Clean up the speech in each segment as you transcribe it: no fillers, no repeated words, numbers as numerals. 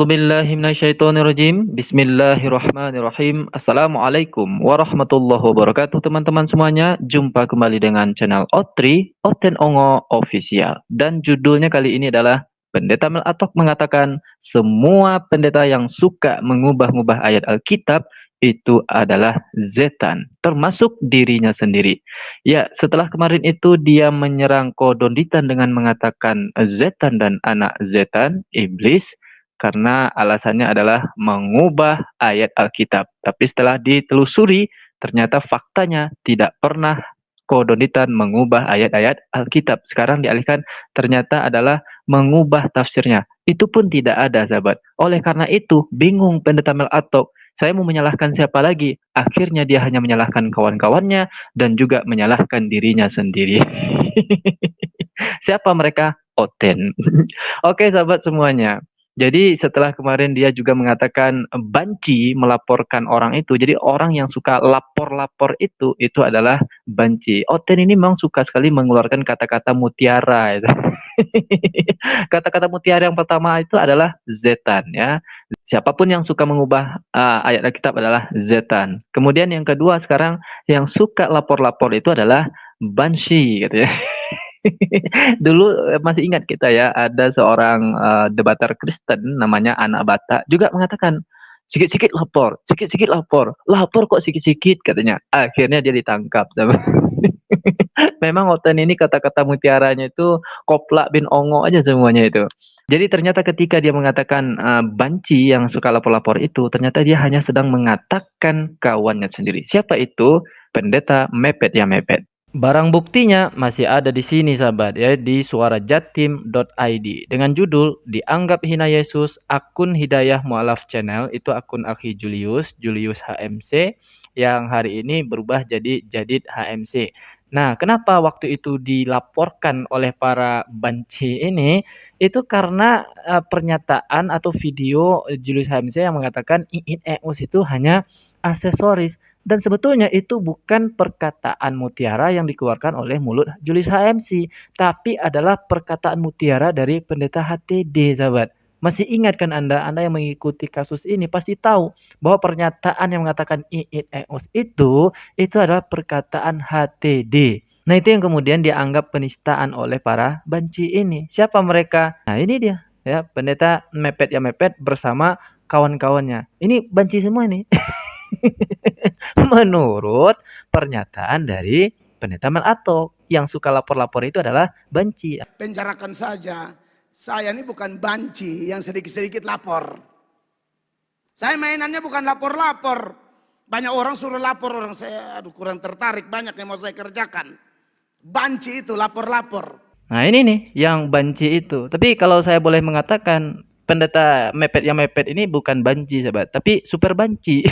A'udzubillahiminasyaitonirrajim. Bismillahirrahmanirrahim. Assalamualaikum warahmatullahi wabarakatuh, teman-teman semuanya. Jumpa kembali dengan channel Otri, Oten Ongo Official. Dan judulnya kali ini adalah Pendeta Mel Atok mengatakan semua pendeta yang suka mengubah-ubah ayat Alkitab itu adalah zetan, termasuk dirinya sendiri. Ya, setelah kemarin itu dia menyerang Kodonditan dengan mengatakan zetan dan anak zetan, iblis, karena alasannya adalah mengubah ayat Alkitab. Tapi setelah ditelusuri, ternyata faktanya tidak pernah Kodonitan mengubah ayat-ayat Alkitab. Sekarang dialihkan ternyata adalah mengubah tafsirnya. Itu pun tidak ada, sahabat. Oleh karena itu, bingung Pendeta Mel Atok. Saya mau menyalahkan siapa lagi? Akhirnya dia hanya menyalahkan kawan-kawannya dan juga menyalahkan dirinya sendiri. Siapa mereka? Oten. Oke, sahabat semuanya. Jadi setelah kemarin dia juga mengatakan banci melaporkan orang itu. Jadi orang yang suka lapor-lapor itu adalah banci. Oten ini memang suka sekali mengeluarkan kata-kata mutiara. Kata-kata mutiara yang pertama itu adalah zetan, ya. Siapapun yang suka mengubah ayat Alkitab adalah zetan. Kemudian yang kedua sekarang yang suka lapor-lapor itu adalah banci, gitu ya. Dulu masih ingat kita ya, ada seorang debater Kristen namanya Anak Bata juga mengatakan, "Sikit-sikit lapor, sikit-sikit lapor, lapor kok sikit-sikit," katanya. Akhirnya dia ditangkap. Memang Oten ini kata-kata mutiaranya itu koplak bin ongo aja semuanya itu. Jadi ternyata ketika dia mengatakan banci yang suka lapor-lapor itu, ternyata dia hanya sedang mengatakan kawannya sendiri. Siapa itu? Pendeta Mepet ya Mepet. Barang buktinya masih ada di sini, sahabat, ya, di suarajatim.id dengan judul "Dianggap Hina Yesus, akun Hidayah Mu'alaf Channel." Itu akun Akhi Julius HMC yang hari ini berubah jadi Jadid HMC. Nah, kenapa waktu itu dilaporkan oleh para banci ini? Itu karena pernyataan atau video Julius HMC yang mengatakan Iin Eus itu hanya aksesoris. Dan sebetulnya itu bukan perkataan mutiara yang dikeluarkan oleh mulut Julius HMC, tapi adalah perkataan mutiara dari pendeta HTD, sahabat. Masih ingat kan Anda yang mengikuti kasus ini pasti tahu bahwa pernyataan yang mengatakan Iin Eus itu adalah perkataan HTD. Nah, itu yang kemudian dianggap penistaan oleh para banci ini. Siapa mereka? Nah, ini dia, ya, pendeta Mepet ya Mepet bersama kawan-kawannya. Ini banci semua nih. Menurut pernyataan dari Pendeta Mel Atok, yang suka lapor-lapor itu adalah banci. Penjarakan saja, saya ini bukan banci yang sedikit-sedikit lapor. Saya mainannya bukan lapor-lapor. Banyak orang suruh lapor, orang saya kurang tertarik, banyak yang mau saya kerjakan. Banci itu lapor-lapor. Nah, ini nih yang banci itu. Tapi kalau saya boleh mengatakan, Pendeta Mepet yang Mepet ini bukan banci, sahabat, tapi super banci.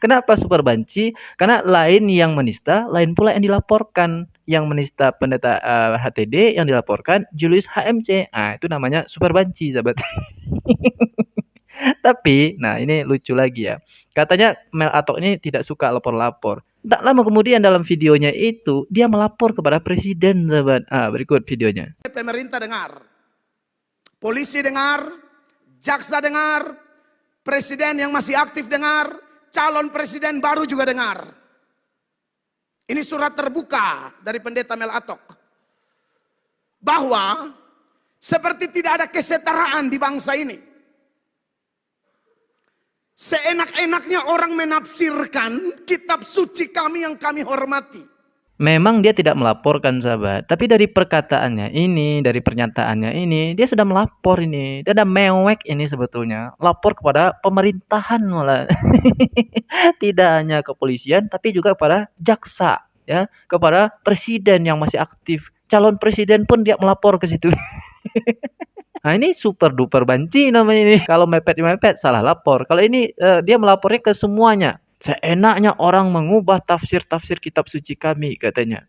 Kenapa super banci? Karena lain yang menista, lain pula yang dilaporkan. Yang menista pendeta HTD, yang dilaporkan Julius HMC. Nah, itu namanya super banci, sahabat. Tapi, nah ini lucu lagi ya. Katanya Mel Atok ini tidak suka lapor-lapor. Tak lama kemudian dalam videonya itu, dia melapor kepada presiden, sahabat. Berikut videonya. Pemerintah dengar, polisi dengar, jaksa dengar, presiden yang masih aktif dengar, calon presiden baru juga dengar. Ini surat terbuka dari pendeta Mel Atok. Bahwa seperti tidak ada kesetaraan di bangsa ini. Seenak-enaknya orang menafsirkan kitab suci kami yang kami hormati. Memang dia tidak melaporkan, sahabat. Tapi dari perkataannya ini, dari pernyataannya ini, dia sudah melapor ini. Dia ada mewek ini sebetulnya. Lapor kepada pemerintahan malah. Tidak hanya kepolisian, tapi juga kepada jaksa, ya, kepada presiden yang masih aktif. Calon presiden pun dia melapor ke situ. Nah, ini super duper banci namanya ini. Kalau mepet salah lapor. Kalau ini dia melapornya ke semuanya. Seenaknya orang mengubah tafsir-tafsir kitab suci kami, katanya.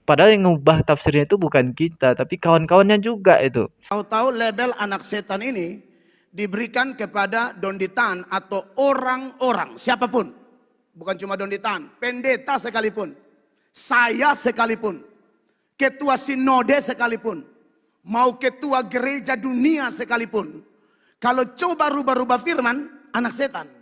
Padahal yang mengubah tafsirnya itu bukan kita, tapi kawan-kawannya juga itu. Tahu-tahu label anak setan ini diberikan kepada Donditan atau orang-orang, siapapun. Bukan cuma Donditan, pendeta sekalipun. Saya sekalipun. Ketua sinode sekalipun. Mau ketua gereja dunia sekalipun. Kalau coba rubah-rubah firman, anak setan.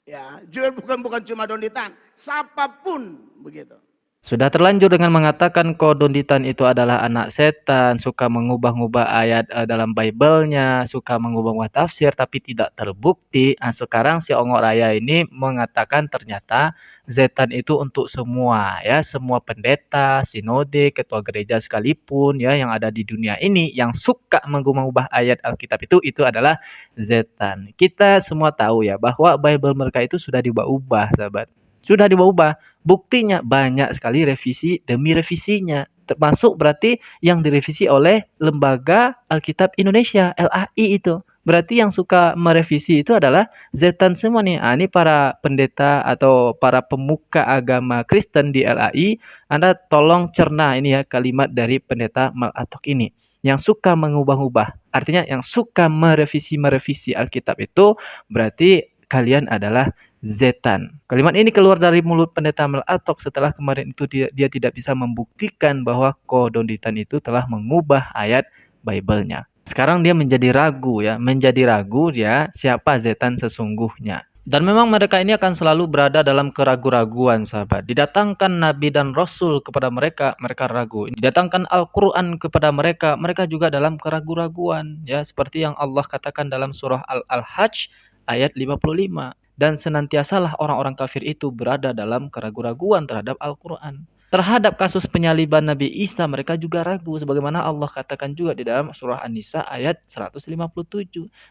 Ya, Joel bukan cuma Donditan, siapapun begitu. Sudah terlanjur dengan mengatakan Kodonditan itu adalah anak setan, suka mengubah-ubah ayat dalam Bible-nya, suka mengubah-ubah tafsir, tapi tidak terbukti. Nah, sekarang si Ongok Raya ini mengatakan ternyata setan itu untuk semua, ya, semua pendeta, sinode, ketua gereja sekalipun, ya, yang ada di dunia ini, yang suka mengubah-ubah ayat Alkitab itu adalah setan. Kita semua tahu ya bahwa Bible mereka itu sudah diubah-ubah, sahabat. Sudah diubah-ubah. Buktinya banyak sekali revisi demi revisinya. Termasuk berarti yang direvisi oleh Lembaga Alkitab Indonesia, LAI itu. Berarti yang suka merevisi itu adalah setan semua nih. Ini para pendeta atau para pemuka agama Kristen di LAI, Anda tolong cerna ini ya kalimat dari pendeta Malatok ini. Yang suka mengubah-ubah. Artinya yang suka merevisi Alkitab itu berarti kalian adalah setan. Kalimat ini keluar dari mulut pendeta Malatok setelah kemarin itu dia tidak bisa membuktikan bahwa Kodonditan itu telah mengubah ayat Bible-nya. Sekarang dia menjadi ragu dia siapa setan sesungguhnya. Dan memang mereka ini akan selalu berada dalam keraguan-raguan, sahabat. Didatangkan nabi dan rasul kepada mereka, mereka ragu. Didatangkan Al-Qur'an kepada mereka, mereka juga dalam keraguan-raguan, ya, seperti yang Allah katakan dalam surah Al-Hajj ayat 55. Dan senantiasalah orang-orang kafir itu berada dalam keraguan-raguan terhadap Al-Quran. Terhadap kasus penyaliban Nabi Isa mereka juga ragu. Sebagaimana Allah katakan juga di dalam surah An-Nisa ayat 157.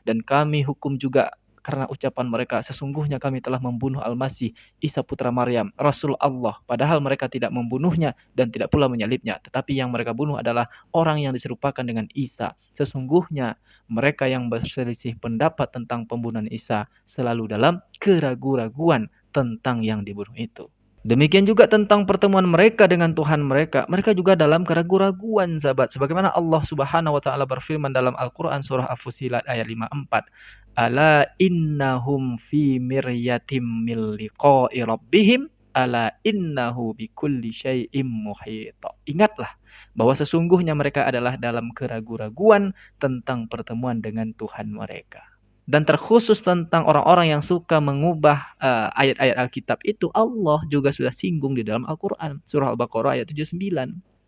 Dan kami hukum juga karena ucapan mereka, sesungguhnya kami telah membunuh Al-Masih, Isa putra Maryam, Rasul Allah. Padahal mereka tidak membunuhnya dan tidak pula menyalibnya. Tetapi yang mereka bunuh adalah orang yang diserupakan dengan Isa. Sesungguhnya mereka yang berselisih pendapat tentang pembunuhan Isa selalu dalam keraguan-raguan tentang yang dibunuh itu. Demikian juga tentang pertemuan mereka dengan Tuhan mereka. Mereka juga dalam keraguan-raguan, sahabat. Sebagaimana Allah Subhanahu wa taala berfirman dalam Al-Qur'an surah Al-Fussilat ayat 54. Ala innahum fi miryatim min liqa'i rabbihim ala innahu bikulli syai'im muhit. Ingatlah bahwa sesungguhnya mereka adalah dalam keraguan-raguan tentang pertemuan dengan Tuhan mereka. Dan terkhusus tentang orang-orang yang suka mengubah ayat-ayat Alkitab itu, Allah juga sudah singgung di dalam Al-Quran. Surah Al-Baqarah ayat 79.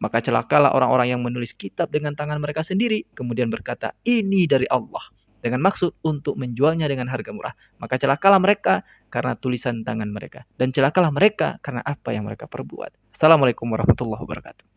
Maka celakalah orang-orang yang menulis kitab dengan tangan mereka sendiri, kemudian berkata, ini dari Allah. Dengan maksud untuk menjualnya dengan harga murah. Maka celakalah mereka karena tulisan tangan mereka. Dan celakalah mereka karena apa yang mereka perbuat. Assalamualaikum warahmatullahi wabarakatuh.